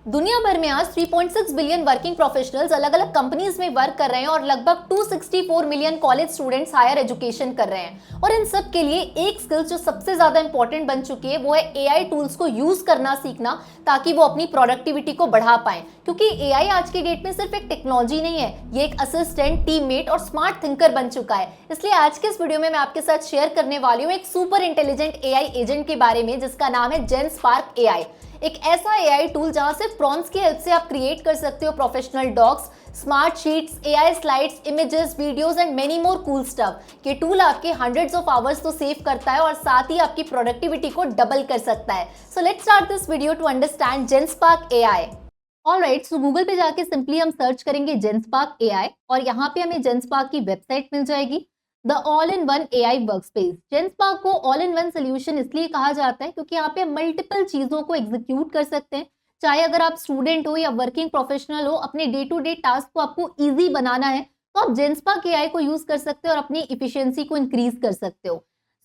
दुनिया भर में आज 3.6 बिलियन वर्किंग प्रोफेशनल्स अलग अलग कंपनीज में वर्क कर रहे हैं और लगभग 264 million college students higher education कर रहे हैं। और इन सब के लिए एक स्किल जो सबसे ज्यादा इंपॉर्टेंट बन चुकी है वो है एआई टूल्स को यूज करना सीखना, ताकि वो अपनी प्रोडक्टिविटी को बढ़ा पाए। क्योंकि एआई आज की डेट में सिर्फ एक टेक्नोलॉजी नहीं है, ये एक असिस्टेंट, टीममेट और स्मार्ट थिंकर बन चुका है। इसलिए आज के इस वीडियो में मैं आपके साथ शेयर करने वाली हूँ एक सुपर इंटेलिजेंट एआई एजेंट के बारे में, जिसका नाम है जेनस्पार्क एआई। एक ऐसा एआई टूल जहां से प्रॉम्प्ट्स की हेल्प से आप क्रिएट कर सकते हो professional docs, smart sheets, AI slides, images, videos and many more cool stuff. ये टूल आपके हंड्रेड्स ऑफ आवर्स तो सेव करता है और साथ ही आपकी प्रोडक्टिविटी को डबल कर सकता है। So let's start this video to understand Genspark AI. Alright, so Google पे जाके सिंपली हम सर्च करेंगे जेनस्पार्क एआई और यहाँ पे हमें जेनस्पार्क की वेबसाइट मिल जाएगी, the all in one AI workspace. Genspark को ऑल इन वन सोल्यूशन इसलिए कहा जाता है क्योंकि यहाँ पे मल्टीपल चीजों को एग्जीक्यूट कर सकते हैं। चाहे अगर आप स्टूडेंट हो या वर्किंग प्रोफेशनल हो, अपने डे टू डे टास्क को आपको इजी बनाना है तो आप जेनस्पार्क एआई को यूज कर सकते हो और अपनी इफिशियंसी को इंक्रीज कर सकते हो।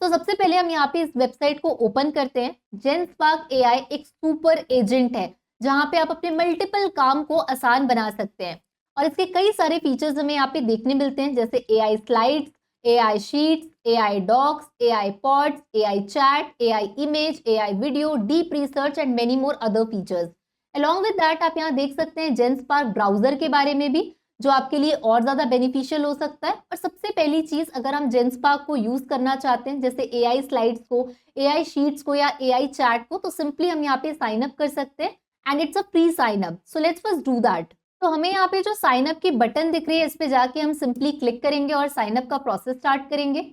तो सबसे पहले हम यहाँ पे इस वेबसाइट को ओपन करते हैं। जेनस्पार्क एआई एक सुपर एजेंट है जहाँ पे आप अपने मल्टीपल काम को आसान बना सकते हैं और इसके कई सारे फीचर्स हमें यहाँ पे देखने मिलते हैं, जैसे AI slides, AI sheets, AI docs, AI pods, AI chat, AI image, AI video, deep research and many more other features. Along with that आप यहाँ देख सकते हैं जेनस्पार्क ब्राउजर के बारे में भी, जो आपके लिए और ज्यादा बेनिफिशियल हो सकता है। और सबसे पहली चीज, अगर हम जेनस्पार्क को यूज करना चाहते हैं जैसे एआई स्लाइड्स को, एआई शीट्स को या एआई चैट को, तो सिंपली हम यहाँ पे साइन अप कर सकते हैं and it's a free sign up. So let's first do that. तो हमें यहाँ पे जो साइन अप की बटन दिख रही है, इस पे जाके हम सिंपली क्लिक करेंगे और साइन अप का प्रोसेस स्टार्ट करेंगे।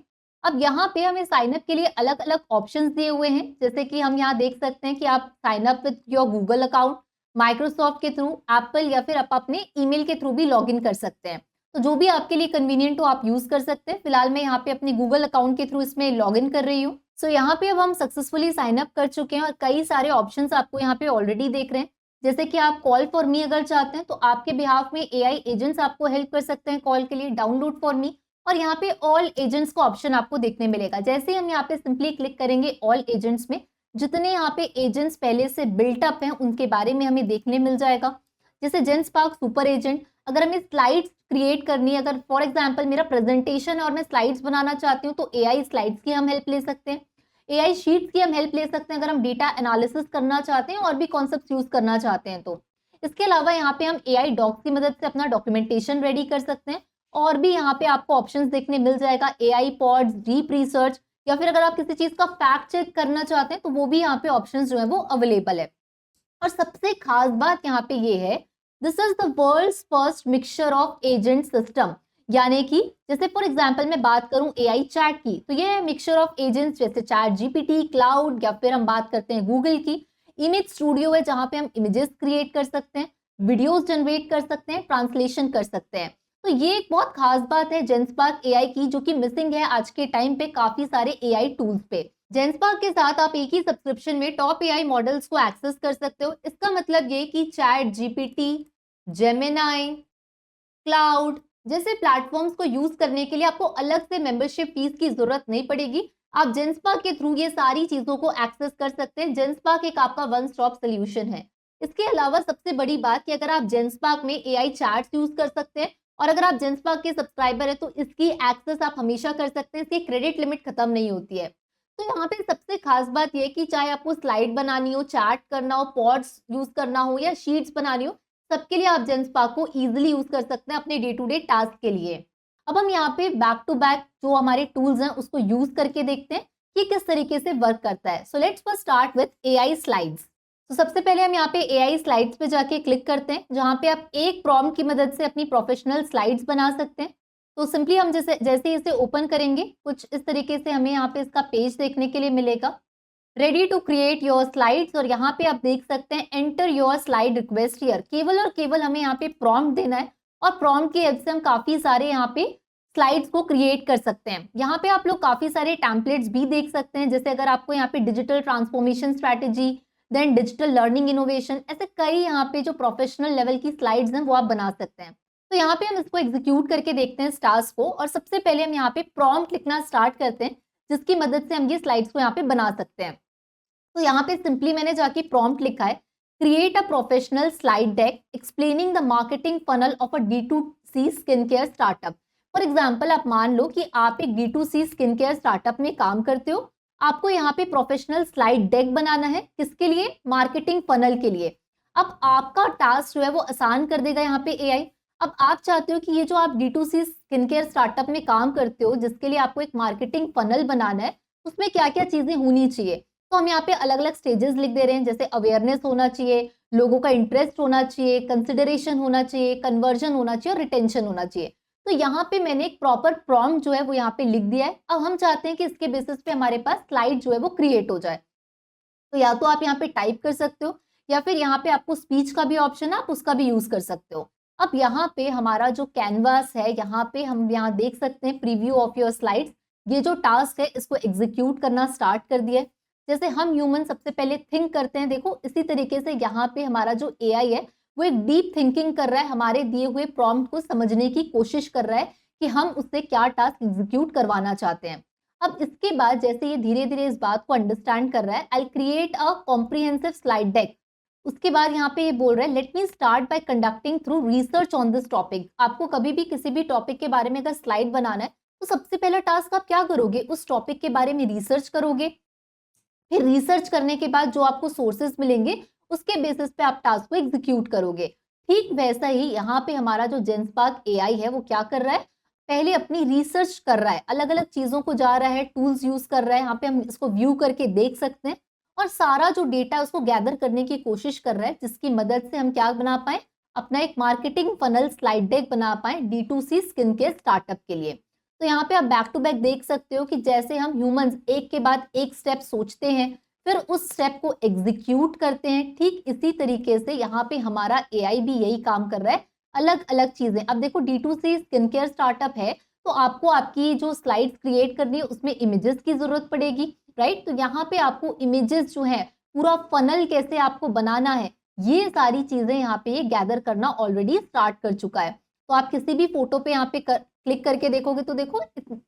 अब यहाँ पे हमें साइन अप के लिए अलग अलग ऑप्शंस दिए हुए हैं, जैसे कि हम यहाँ देख सकते हैं कि आप sign up with your Google account, Microsoft के थ्रू, एप्पल या फिर आप अपने ईमेल के थ्रू भी लॉग इन कर सकते हैं। तो जो भी आपके लिए कन्वीनियंट हो आप यूज कर सकते हैं। फिलहाल मैं यहाँ पे अपने गूगल अकाउंट के थ्रू इसमें लॉग इन कर रही हूँ। सो यहाँ पे अब हम सक्सेसफुली साइन अप कर चुके हैं और कई सारे ऑप्शन आपको यहाँ पे ऑलरेडी देख रहे हैं, जैसे कि आप कॉल फॉर मी अगर चाहते हैं तो आपके बिहाफ में एआई एजेंट्स आपको हेल्प कर सकते हैं कॉल के लिए, डाउनलोड फॉर मी। और यहाँ पे ऑल एजेंट्स का ऑप्शन आपको देखने मिलेगा। जैसे ही हम यहाँ पे सिंपली क्लिक करेंगे ऑल एजेंट्स में, जितने यहाँ पे एजेंट्स पहले से बिल्ट अप हैं उनके बारे में हमें देखने मिल जाएगा। जैसे जेनस्पार्क सुपर एजेंट, अगर हमें स्लाइड्स क्रिएट करनी है, अगर फॉर एग्जाम्पल मेरा प्रेजेंटेशन है और मैं स्लाइड्स बनाना चाहती हूँ, तो एआई स्लाइड्स की हम हेल्प ले सकते हैं। एआई शीट्स की हम हेल्प ले सकते हैं अगर हम डेटा एनालिसिस करना चाहते हैं और भी कॉन्सेप्ट यूज करना चाहते हैं तो। इसके अलावा यहाँ पे हम एआई डॉक्स की मदद से अपना डॉक्यूमेंटेशन रेडी कर सकते हैं और भी यहाँ पे आपको ऑप्शंस देखने मिल जाएगा, एआई पॉड्स, डीप रिसर्च, या फिर अगर आप किसी चीज का फैक्ट चेक करना चाहते हैं तो वो भी यहाँ पे ऑप्शंस जो है वो अवेलेबल है। और सबसे खास बात यहाँ पे ये है, this is the world's first mixture of agent system. यानी कि जैसे फॉर एग्जांपल मैं बात करूं एआई चैट की, तो ये है मिक्सचर ऑफ एजेंट्स, जैसे चैट जीपीटी, क्लाउड, या फिर हम बात करते हैं गूगल की। इमेज स्टूडियो है जहां पे हम इमेजेस क्रिएट कर सकते हैं, वीडियोस जनरेट कर सकते हैं, ट्रांसलेशन कर सकते हैं। तो ये एक बहुत खास बात है जेनस्पार्क एआई की, जो कि मिसिंग है आज के टाइम पे काफी सारे एआई टूल्स पे। जेनस्पार्क के साथ आप एक ही सब्सक्रिप्शन में टॉप एआई मॉडल्स को एक्सेस कर सकते हो। इसका मतलब ये कि चैट जीपीटी, जेमिनाई, क्लाउड जैसे प्लेटफॉर्म्स को यूज करने के लिए आपको अलग से मेंबरशिप फीस की जरूरत नहीं पड़ेगी। आप जेनस्पार्क के थ्रू ये सारी चीजों को एक्सेस कर सकते हैं। जेनस्पार्क एक आपका वन स्टॉप सोल्यूशन है। इसके अलावा सबसे बड़ी बात कि अगर आप जेनस्पार्क में एआई चैट्स यूज कर सकते हैं और अगर आप जेनस्पार्क के सब्सक्राइबर है तो इसकी एक्सेस आप हमेशा कर सकते हैं, इसकी क्रेडिट लिमिट खत्म नहीं होती है। तो यहाँ पे सबसे खास बात यह कि चाहे आपको स्लाइड बनानी हो, चैट करना हो, पॉड्स यूज करना हो या शीट्स बनानी हो, सबके लिए आप जेनस्पार्क को इजीली यूज कर सकते हैं अपने डे टू डे टास्क के लिए। अब हम यहाँ पे बैक टू बैक जो हमारे टूल्स हैं उसको यूज करके देखते हैं कि किस तरीके से वर्क करता है। So let's first start with AI slides. तो सबसे पहले हम यहाँ पे एआई स्लाइड्स पे जाके क्लिक करते हैं, जहाँ पे आप एक प्रॉम्प्ट की मदद से अपनी प्रोफेशनल स्लाइड्स बना सकते हैं। तो सिंपली हम जैसे इसे ओपन करेंगे, कुछ इस तरीके से हमें यहाँ पे इसका पेज देखने के लिए मिलेगा, ready to create your slides. और यहाँ पे आप देख सकते हैं enter your slide request here. केवल और केवल हमें यहाँ पे प्रॉम्प्ट देना है और प्रॉम्प्ट की हेल्प से हम काफी सारे यहाँ पे स्लाइड्स को क्रिएट कर सकते हैं। यहाँ पे आप लोग काफी सारे टेम्पलेट्स भी देख सकते हैं, जैसे अगर आपको यहाँ पे digital transformation strategy, then digital learning innovation, ऐसे कई यहाँ पे जो प्रोफेशनल लेवल की स्लाइड्स हैं वो आप बना सकते हैं। तो यहाँ पे हम इसको एग्जीक्यूट करके देखते हैं इस टास्क को। और सबसे पहले हम यहाँ पे प्रॉम्प्ट लिखना स्टार्ट करते हैं, जिसकी मदद से हम ये स्लाइड्स को यहाँ पे बना सकते हैं। तो यहाँ पे सिंपली मैंने जाके प्रॉम्प्ट लिखा है, create a professional slide deck explaining the marketing funnel of a D2C skincare startup. For example आप मान लो कि आप एक D2C स्किन केयर स्टार्टअप में काम करते हो, आपको यहाँ पे प्रोफेशनल स्लाइड डेक बनाना है, किसके लिए? मार्केटिंग फनल के लिए। अब आपका टास्क जो है वो आसान कर देगा यहाँ पे एआई। अब आप चाहते हो कि ये जो आप D2C स्किन केयर स्टार्टअप में काम करते हो, जिसके लिए आपको एक मार्केटिंग फनल बनाना है, उसमें क्या क्या चीजें होनी चाहिए। तो हम यहाँ पे अलग अलग स्टेजेस लिख दे रहे हैं, जैसे अवेयरनेस होना चाहिए, लोगों का इंटरेस्ट होना चाहिए, कंसिडरेशन होना चाहिए, कन्वर्जन होना चाहिए और रिटेंशन होना चाहिए। तो यहाँ पे मैंने एक प्रॉपर प्रॉम्प्ट जो है वो यहाँ पे लिख दिया है। अब हम चाहते हैं कि इसके बेसिस पे हमारे पास स्लाइड जो है वो क्रिएट हो जाए। तो या तो आप यहाँ पे टाइप कर सकते हो या फिर यहाँ पे आपको स्पीच का भी ऑप्शन है, आप उसका भी यूज कर सकते हो। अब यहाँ पे हमारा जो कैनवास है, यहाँ पे हम यहाँ देख सकते हैं प्रीव्यू ऑफ योर स्लाइड्स। ये जो टास्क है इसको एग्जीक्यूट करना स्टार्ट कर दिया है। जैसे हम ह्यूमन सबसे पहले थिंक करते हैं, देखो इसी तरीके से यहाँ पे हमारा जो एआई है वो एक डीप थिंकिंग कर रहा है, हमारे दिए हुए प्रॉम्प्ट को समझने की कोशिश कर रहा है कि हम उससे क्या टास्क एग्जीक्यूट करवाना चाहते हैं। अब इसके बाद जैसे ये धीरे धीरे इस बात को अंडरस्टैंड कर रहा है, I create a comprehensive slide deck. उसके बाद यहाँ पे ये बोल रहा है, let me start by conducting through research on this topic. आपको कभी भी किसी भी टॉपिक के बारे में अगर स्लाइड बनाना है तो सबसे पहला टास्क आप क्या करोगे? उस टॉपिक के बारे में रिसर्च करोगे। फिर रिसर्च करने के बाद जो आपको सोर्सेज मिलेंगे उसके बेसिस पे आप टास्क को एग्जीक्यूट करोगे। ठीक वैसा ही यहाँ पे हमारा जो जेंस्पार्क एआई है वो क्या कर रहा है? पहले अपनी रिसर्च कर रहा है, अलग अलग चीजों को जा रहा है, टूल्स यूज कर रहा है। यहाँ पे हम इसको व्यू करके देख सकते हैं और सारा जो डेटा है उसको गैदर करने की कोशिश कर रहा है, जिसकी मदद से हम क्या बना पाए? अपना एक मार्केटिंग फनल स्लाइड डेक बना पाए D2C स्किन केयर स्टार्टअप के लिए। तो यहाँ पे आप बैक टू बैक देख सकते हो कि जैसे हम ह्यूमंस एक के बाद एक स्टेप सोचते हैं, फिर उस स्टेप को एग्जीक्यूट करते हैं, ठीक इसी तरीके से यहाँ पे हमारा एआई भी यही काम कर रहा है, अलग अलग चीजें। अब देखो D2C स्किन केयर स्टार्टअप है तो आपको आपकी जो स्लाइड्स क्रिएट करनी है उसमें इमेजेस की जरूरत पड़ेगी, राइट? तो यहाँ पे आपको इमेजेस जो है, पूरा फनल कैसे आपको बनाना है, ये सारी चीजें यहाँ पे ये गैदर करना ऑलरेडी स्टार्ट कर चुका है। तो आप किसी भी फोटो पे यहाँ पे क्लिक करके देखोगे तो देखो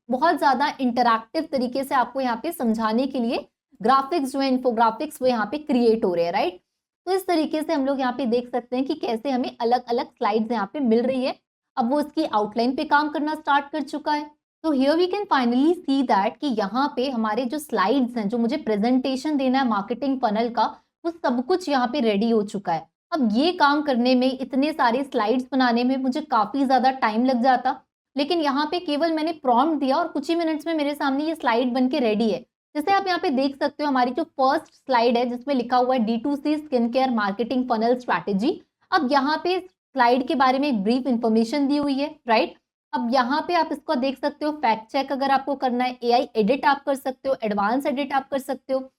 बहुत ज्यादा इंटरैक्टिव तरीके से आपको यहाँ पे समझाने के लिए ग्राफिक्स जो है, इन्फोग्राफिक्स वो यहाँ पे क्रिएट हो रहे हैं, राइट? तो इस तरीके से हम लोग यहाँ पे देख सकते हैं कि कैसे हमें अलग अलग स्लाइड्स यहाँ पे मिल रही है। अब वो इसकी आउटलाइन पे काम करना स्टार्ट कर चुका है। तो here we can finally see that कि यहाँ पे हमारे जो स्लाइड्स हैं, जो मुझे प्रेजेंटेशन देना है मार्केटिंग फनल का, वो सब कुछ यहाँ पे रेडी हो चुका है। अब ये काम करने में, इतने सारे स्लाइड्स बनाने में मुझे काफी ज्यादा टाइम लग जाता, लेकिन यहाँ पे केवल मैंने प्रॉम्प्ट दिया और कुछ ही मिनट्स में मेरे सामने ये स्लाइड बन के रेडी है। जैसे आप यहाँ पे देख सकते हो हमारी जो फर्स्ट स्लाइड है जिसमें लिखा हुआ है D2C skin care marketing funnel strategy. अब यहाँ पे स्लाइड के बारे में एक ब्रीफ इंफॉर्मेशन दी हुई है, राइट? अब यहाँ पे आप इसको देख सकते हो, फैक्ट चेक अगर आपको करना है, एआई एडिट आप कर सकते हो, एडवांस एडिट आप कर सकते हो।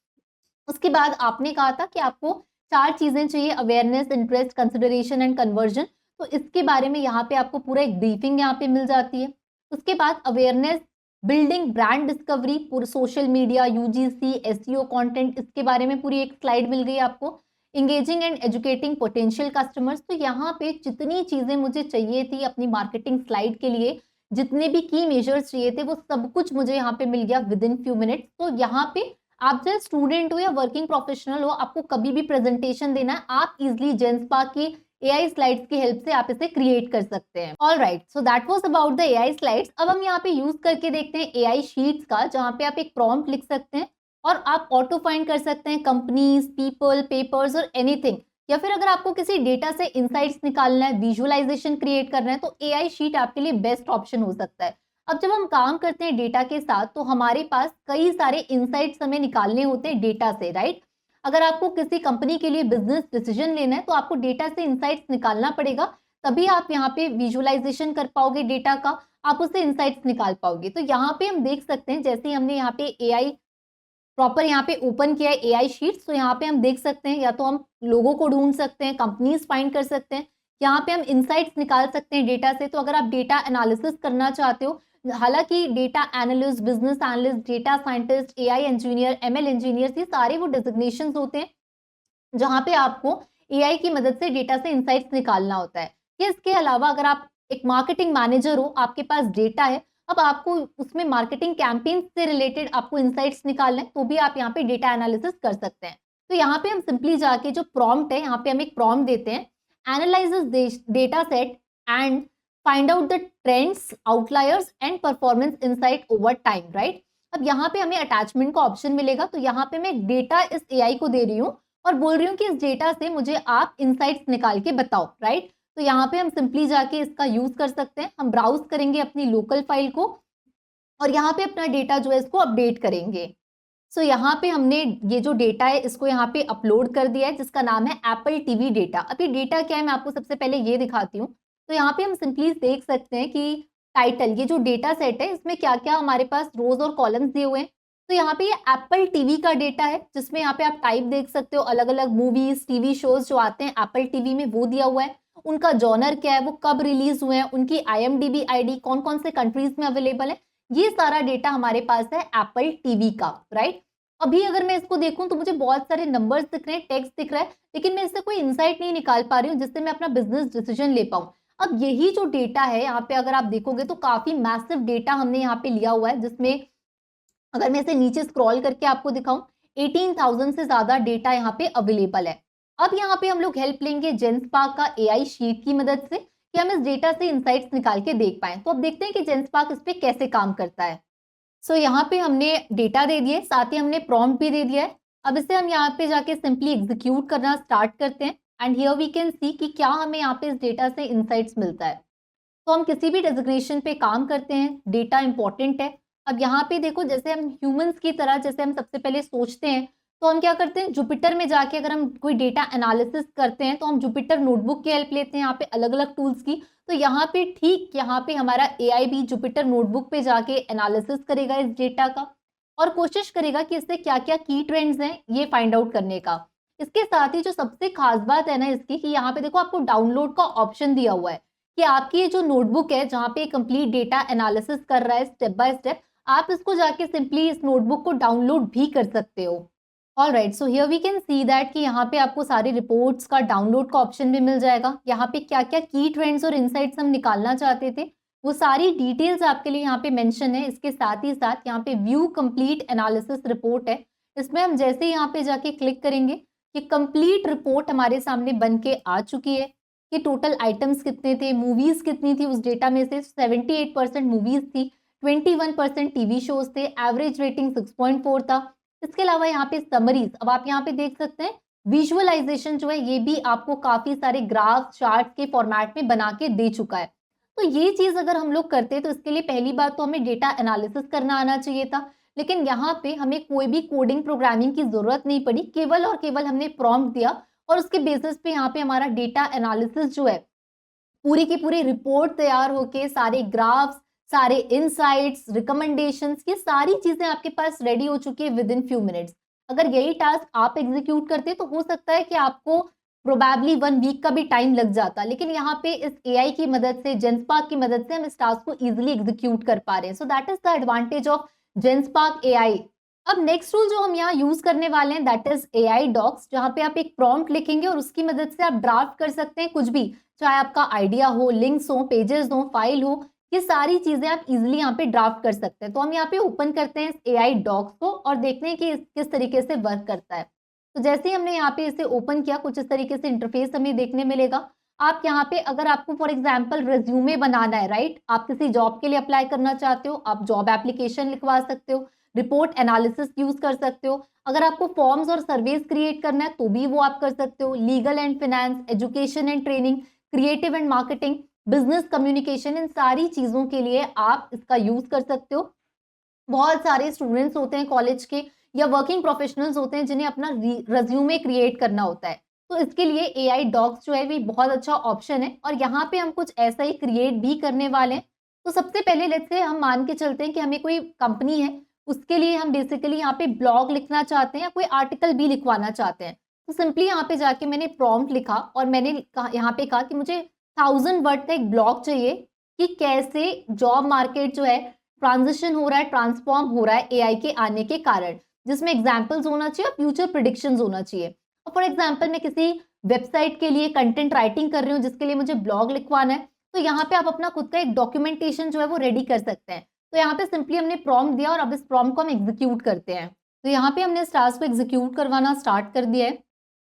उसके बाद आपने कहा था कि आपको 4 चीजें चाहिए, awareness, interest, consideration and conversion. तो इसके बारे में यहाँ पे आपको पूरा एक ब्रीफिंग यहाँ पे मिल जाती है। उसके बाद अवेयरनेस, बिल्डिंग ब्रांड डिस्कवरी, पूरे social media, UGC, SEO content, इसके बारे में पूरी एक स्लाइड मिल गई आपको। Engaging and educating potential customers, तो यहाँ पे जितनी चीजें मुझे चाहिए थी अपनी मार्केटिंग स्लाइड के लिए, जितने भी की मेजर्स चाहिए थे, वो सब कुछ मुझे यहाँ पे मिल गया विद इन फ्यू मिनट्स। तो यहाँ पे आप चाहे स्टूडेंट हो या वर्किंग प्रोफेशनल हो, आपको कभी भी प्रेजेंटेशन देना है, आप इजिली जेंस्पार्क की एआई स्लाइड्स की हेल्प से आप इसे क्रिएट कर सकते हैं। All right, so that was about the AI slides. अब हम यहाँ पे यूज करके देखते हैं एआई शीट्स का, जहाँ पे आप एक प्रॉम्प्ट लिख सकते हैं और आप ऑटो फाइंड कर सकते हैं कंपनीज, पीपल, पेपर्स और एनीथिंग। या फिर अगर आपको किसी डेटा से इंसाइट्स निकालना है, विजुअलाइजेशन क्रिएट करना है, तो एआई शीट आपके लिए बेस्ट ऑप्शन हो सकता है। अब जब हम काम करते हैं डेटा के साथ तो हमारे पास कई सारे इंसाइट्स हमें निकालने होते हैं डेटा से, राइट? अगर आपको किसी कंपनी के लिए बिजनेस डिसीजन लेना है तो आपको डेटा से इंसाइट्स निकालना पड़ेगा, तभी आप यहाँ पे विजुअलाइजेशन कर पाओगे डेटा का, आप उससे इंसाइट्स निकाल पाओगे। तो यहाँ पे हम देख सकते हैं, जैसे हमने यहाँ पे एआई प्रॉपर यहाँ पे ओपन किया है एआई शीट्स, तो यहाँ पे हम देख सकते हैं या तो हम लोगों को ढूंढ सकते हैं, कंपनीज फाइंड कर सकते हैं, यहाँ पे हम इंसाइट्स निकाल सकते हैं डेटा से। तो अगर आप डेटा एनालिसिस करना चाहते हो, हालांकि data analyst, business analyst, data scientist, AI engineer, ML engineer, ये सारे वो डेजिग्नेशंस होते हैं जहाँ पे आपको एआई की मदद से डेटा से इंसाइट्स निकालना होता है। ये इसके अलावा अगर आप एक मार्केटिंग मैनेजर हो, आपके पास डेटा है, अब आपको उसमें मार्केटिंग कैंपेन से रिलेटेड आपको इंसाइट्स निकालना है, तो भी आप यहाँ पे डेटा एनालिसिस कर सकते हैं। तो यहाँ पे हम सिंपली जाके जो प्रॉम्प्ट है, यहाँ पे हम एक प्रॉम्प्ट देते हैं, analyses data set and find out the trends, outliers and performance insight over time, right. अब यहाँ पे हमें अटैचमेंट का ऑप्शन मिलेगा, तो यहाँ पे मैं डेटा इस एआई को दे रही हूँ और बोल रही हूँ कि इस डेटा से मुझे आप इनसाइट्स निकाल के बताओ, राइट। तो यहाँ पे हम सिंपली जाके इसका यूज कर सकते हैं, हम ब्राउज करेंगे अपनी लोकल फाइल को और यहाँ पे अपना डेटा जो है इसको अपडेट करेंगे। सो यहाँ पे हमने ये जो डेटा है इसको यहाँ पे अपलोड कर दिया है, जिसका नाम है एप्पल टीवी डेटा। अब ये डेटा क्या है मैं आपको सबसे पहले ये दिखाती हूँ। तो यहाँ पे हम सिंपली देख सकते हैं कि टाइटल, ये जो डेटा सेट है इसमें क्या क्या हमारे पास रोज और कॉलम्स दिए हुए हैं। तो यहाँ पे ये एप्पल टीवी का डेटा है, जिसमें यहाँ पे आप टाइप देख सकते हो, अलग अलग मूवीज टीवी शोज जो आते हैं एप्पल टीवी में वो दिया हुआ है, उनका जॉनर क्या है, वो कब रिलीज हुए हैं, उनकी IMDb ID कौन कौन से कंट्रीज में अवेलेबल है, ये सारा डेटा हमारे पास है एप्पल टीवी का, राइट। अभी अगर मैं इसको देखूं तो मुझे बहुत सारे नंबर्स दिख रहे हैं, टेक्स्ट दिख रहा है, लेकिन मैं इससे कोई इंसाइट नहीं निकाल पा रही हूँ जिससे मैं अपना बिजनेस डिसीजन ले पाऊं। अब यही जो डेटा है यहाँ पे अगर आप देखोगे तो काफी मैसिव डेटा हमने यहाँ पे लिया हुआ है, जिसमें अगर मैं इसे नीचे स्क्रॉल करके आपको दिखाऊं 18,000 से ज्यादा डेटा यहाँ पे अवेलेबल है। अब यहाँ पे हम लोग हेल्प लेंगे जेंस्पार्क का AI शीट की मदद से कि हम इस डेटा से इंसाइट्स निकाल के देख पाए। तो अब देखते हैं कि जेंस्पार्क इस पे कैसे काम करता है। सो यहाँ पे हमने डेटा दे दिए, साथ ही हमने प्रॉम्प्ट भी दे दिया है। अब इसे हम यहाँ पे जाके सिंपली एग्जीक्यूट करना स्टार्ट करते हैं and here we can see कि क्या हमें यहाँ पे इस डेटा से इंसाइट्स मिलता है। तो हम किसी भी डेजिग्नेशन पे काम करते हैं, डेटा इंपॉर्टेंट है। अब यहाँ पे देखो, जैसे हम ह्यूमंस की तरह जैसे हम सबसे पहले सोचते हैं, तो हम क्या करते हैं, जुपिटर में जाके अगर हम कोई डेटा एनालिसिस करते हैं तो हम जुपिटर नोटबुक की हेल्प लेते हैं यहाँ पे अलग अलग टूल्स की। तो यहाँ पे ठीक यहाँ पे हमारा AI भी जुपिटर नोटबुक पे जाके एनालिसिस करेगा इस डेटा का और कोशिश करेगा कि इससे क्या क्या की ट्रेंड्स हैं ये फाइंड आउट करने का। इसके साथ ही जो सबसे खास बात है ना इसकी, कि यहाँ पे देखो आपको डाउनलोड का ऑप्शन दिया हुआ है कि आपकी ये जो नोटबुक है जहाँ पे कंप्लीट डेटा एनालिसिस कर रहा है स्टेप बाय स्टेप, आप इसको जाके सिंपली इस नोटबुक को डाउनलोड भी कर सकते हो। All right, so here we can see that कि यहाँ पे आपको सारी रिपोर्ट्स का डाउनलोड का ऑप्शन भी मिल जाएगा। यहाँ पे क्या क्या की ट्रेंड्स और इनसाइट्स हम निकालना चाहते थे वो सारी डिटेल्स आपके लिए यहाँ पे मेंशन है। इसके साथ ही साथ यहाँ पे व्यू कंप्लीट एनालिसिस रिपोर्ट है, इसमें हम जैसे यहाँ पे जाके क्लिक करेंगे कि कंप्लीट रिपोर्ट हमारे सामने बन के आ चुकी है कि टोटल आइटम्स कितने थे, मूवीज कितनी थी, उस डेटा में से 78% मूवीज थी, 21% टीवी शोज थे, एवरेज रेटिंग 6.4 था। इसके अलावा यहाँ पे समरीज, अब आप यहाँ पे देख सकते हैं विजुअलाइजेशन जो है ये भी आपको काफी सारे ग्राफ चार्ट के फॉर्मेट में बना के दे चुका है। तो ये चीज अगर हम लोग करते तो इसके लिए पहली बात तो हमें डेटा एनालिसिस करना आना चाहिए था, लेकिन यहाँ पे हमें कोई भी कोडिंग प्रोग्रामिंग की जरूरत नहीं पड़ी, केवल और केवल हमने प्रॉम्प्ट दिया और उसके बेसिस पे यहाँ पे हमारा डेटा एनालिसिस जो है पूरी की पूरी रिपोर्ट तैयार होके सारे ग्राफ्स, सारे इनसाइट्स, रिकमेंडेशंस, ये सारी चीजें आपके पास रेडी हो चुकी है विद इन फ्यू मिनट्स। अगर यही टास्क आप एग्जीक्यूट करते तो हो सकता है कि आपको प्रोबेबली 1 वीक का भी टाइम लग जाता, लेकिन यहाँ पे इस AI की मदद से, जेंस्पार्क की मदद से हम इस टास्क को इजिली एग्जीक्यूट कर पा रहे हैं। So that is the advantage of Genspark AI। अब नेक्स्ट टूल जो हम यहाँ यूज करने वाले हैं दैट इज AI डॉक्स, जहाँ पे आप एक प्रॉम्प्ट लिखेंगे और उसकी मदद से आप ड्राफ्ट कर सकते हैं कुछ भी, चाहे आपका आइडिया हो, लिंक्स हो, पेजेस हो, फाइल हो, ये सारी चीजें आप इजिली यहाँ पे ड्राफ्ट कर सकते हैं। तो हम यहाँ पे ओपन करते हैं इस AI डॉक्स को और देखते हैं कि किस तरीके से वर्क करता है। तो जैसे ही हमने यहाँ पे इसे ओपन किया कुछ इस तरीके से इंटरफेस हमें देखने मिलेगा। आप यहाँ पे अगर आपको फॉर एग्जाम्पल रेज्यूमे बनाना है, राइट, आप किसी जॉब के लिए अप्लाई करना चाहते हो, आप जॉब एप्लीकेशन लिखवा सकते हो, रिपोर्ट एनालिसिस यूज कर सकते हो, अगर आपको फॉर्म्स और सर्वेज क्रिएट करना है तो भी वो आप कर सकते हो, legal and finance, education and training, creative and marketing, business communication, इन सारी चीजों के लिए आप इसका यूज कर सकते हो। बहुत सारे स्टूडेंट्स होते हैं कॉलेज के या वर्किंग प्रोफेशनल्स होते हैं जिन्हें अपना रेज्यूमे क्रिएट करना होता है, तो इसके लिए AI डॉक्स जो है भी बहुत अच्छा ऑप्शन है और यहाँ पे हम कुछ ऐसा ही क्रिएट भी करने वाले हैं। तो सबसे पहले लेट्स से हम मान के चलते हैं कि हमें कोई कंपनी है, उसके लिए हम बेसिकली यहाँ पे ब्लॉग लिखना चाहते हैं या कोई आर्टिकल भी लिखवाना चाहते हैं। तो सिंपली यहाँ पे जाके मैंने प्रॉम्प्ट लिखा और मैंने यहाँ पे कहा कि मुझे 1000 वर्ड का एक ब्लॉग चाहिए कि कैसे जॉब मार्केट जो है ट्रांजिशन हो रहा है, ट्रांसफॉर्म हो रहा है AI के आने के कारण, जिसमें एग्जाम्पल्स होना चाहिए और फ्यूचर प्रिडिक्शंस होना चाहिए। और फॉर एग्जाम्पल मैं किसी वेबसाइट के लिए कंटेंट राइटिंग कर रही हूँ जिसके लिए मुझे ब्लॉग लिखवाना है, तो यहाँ पे आप अपना खुद का एक डॉक्यूमेंटेशन जो है वो रेडी कर सकते हैं। तो यहाँ पे सिंपली हमने प्रॉम्प्ट दिया और अब इस प्रॉम्प्ट को हम एग्जीक्यूट करते हैं। तो यहाँ पे हमने इस टास्क को एग्जीक्यूट करवाना स्टार्ट कर दिया है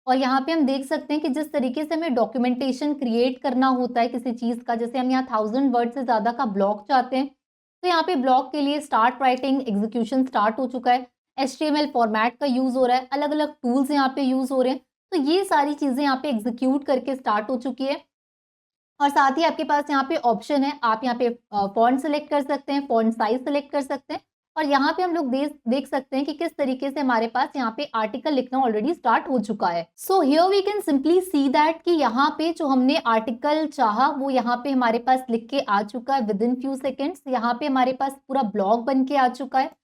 और यहाँ पे हम देख सकते हैं कि जिस तरीके से हमें डॉक्यूमेंटेशन क्रिएट करना होता है किसी चीज़ का, जैसे हम यहाँ 1000 वर्ड से ज़्यादा का ब्लॉग चाहते हैं, तो यहाँ पे ब्लॉग के लिए स्टार्ट राइटिंग एग्जीक्यूशन स्टार्ट हो चुका है। HTML फॉर्मेट का यूज़ हो रहा है, अलग अलग टूल्स यहाँ पे यूज़ हो रहे हैं, तो ये सारी चीज़ें यहाँ पे एग्जीक्यूट करके स्टार्ट हो चुकी है। और साथ ही आपके पास यहाँ पे ऑप्शन है, आप यहाँ पे फॉन्ट सेलेक्ट कर सकते हैं, फॉन्ट साइज सेलेक्ट कर सकते हैं और यहाँ पे हम लोग देख सकते हैं कि किस तरीके से हमारे पास यहाँ पे आर्टिकल लिखना ऑलरेडी स्टार्ट हो चुका है। So here we can simply see that कि यहाँ पे जो हमने आर्टिकल चाहा वो यहाँ पे हमारे पास लिख के आ चुका है विद इन फ्यू सेकेंड्स। यहाँ पे हमारे पास पूरा ब्लॉग बन के आ चुका है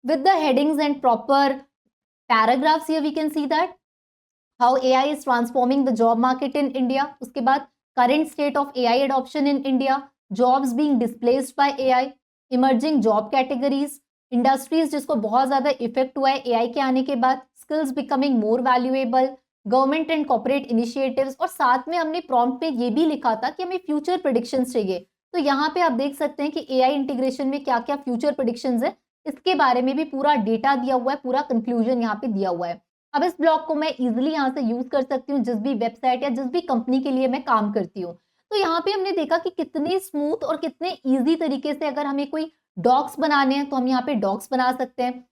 with the headings and proper paragraphs. Here we can see that how AI is transforming the job market in India. उसके बाद current state of AI adoption in India, jobs being displaced by AI, emerging job categories, industries जिसको बहुत ज़्यादा effect हुआ है AI के आने के बाद, skills becoming more valuable, government and corporate initiatives, और साथ में हमने प्रॉम्प्ट में ये भी लिखा था कि हमें फ्यूचर प्रेडिक्शंस चाहिए। तो यहाँ पे आप देख सकते हैं कि AI इंटीग्रेशन में क्या क्या फ्यूचर प्रेडिक्शंस है, इसके बारे में भी पूरा डेटा दिया हुआ है, पूरा कंक्लूजन यहाँ पे दिया हुआ है। अब इस ब्लॉग को मैं इजीली यहाँ से यूज कर सकती हूँ जिस भी वेबसाइट या जिस भी कंपनी के लिए मैं काम करती हूँ। तो यहाँ पे हमने देखा कि कितने स्मूथ और कितने इजी तरीके से अगर हमें कोई डॉक्स बनाने हैं तो हम यहाँ पे डॉक्स बना सकते हैं।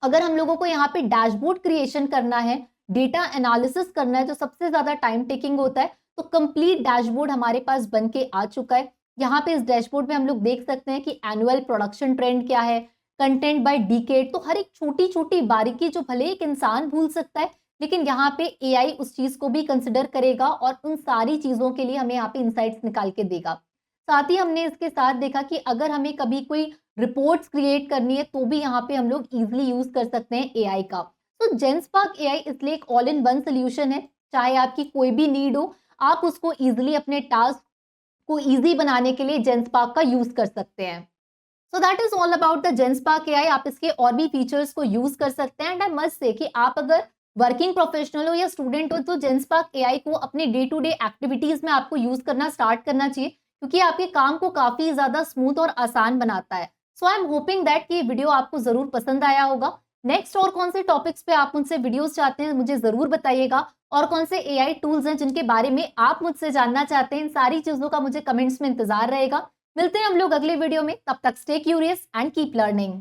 अगर हम लोगों को यहाँ पे डैशबोर्ड क्रिएशन करना है, डेटा एनालिसिस करना है जो सबसे ज्यादा टाइम टेकिंग होता है, तो कंप्लीट डैशबोर्ड हमारे पास बन के आ चुका है। यहाँ पे इस डैशबोर्ड में हम लोग देख सकते हैं कि एनुअल प्रोडक्शन ट्रेंड क्या है, कंटेंट बाय डिकेड, तो हर एक छोटी छोटी बारीकी जो भले एक इंसान भूल सकता है, लेकिन यहाँ पे एआई उस चीज को भी कंसिडर करेगा और उन सारी चीजों के लिए हमें यहाँ पे इंसाइट्स निकाल के देगा। साथ ही हमने इसके साथ देखा कि अगर हमें कभी कोई रिपोर्ट्स क्रिएट करनी है तो भी यहाँ पे हम लोग इजिली यूज कर सकते हैं एआई का। तो जेंस्पार्क एआई इसलिए एक ऑल इन वन सोल्यूशन है। चाहे आपकी कोई भी नीड हो, आप उसको इजिली अपने टास्क को इजी बनाने के लिए जेंस्पार्क का यूज कर सकते हैं। So that is all about the Genspark AI. आप इसके और भी फीचर्स को यूज कर सकते हैं एंड आई मस्ट से कि आप अगर वर्किंग प्रोफेशनल हो या स्टूडेंट हो तो जेंस्पार्क एआई को अपने डे टू डे एक्टिविटीज में आपको यूज करना स्टार्ट करना चाहिए, क्योंकि आपके काम को काफी ज्यादा स्मूथ और आसान बनाता है। सो आई एम होपिंग दैट कि ये वीडियो आपको जरूर पसंद आया होगा। नेक्स्ट और कौन से टॉपिक्स पे आप मुझसे वीडियोस चाहते हैं मुझे जरूर बताइएगा, और कौन से एआई टूल्स हैं जिनके बारे में आप मुझसे जानना चाहते हैं, इन सारी चीजों का मुझे कमेंट्स में इंतजार रहेगा। मिलते हैं हम लोग अगले वीडियो में, तब तक stay curious and keep learning.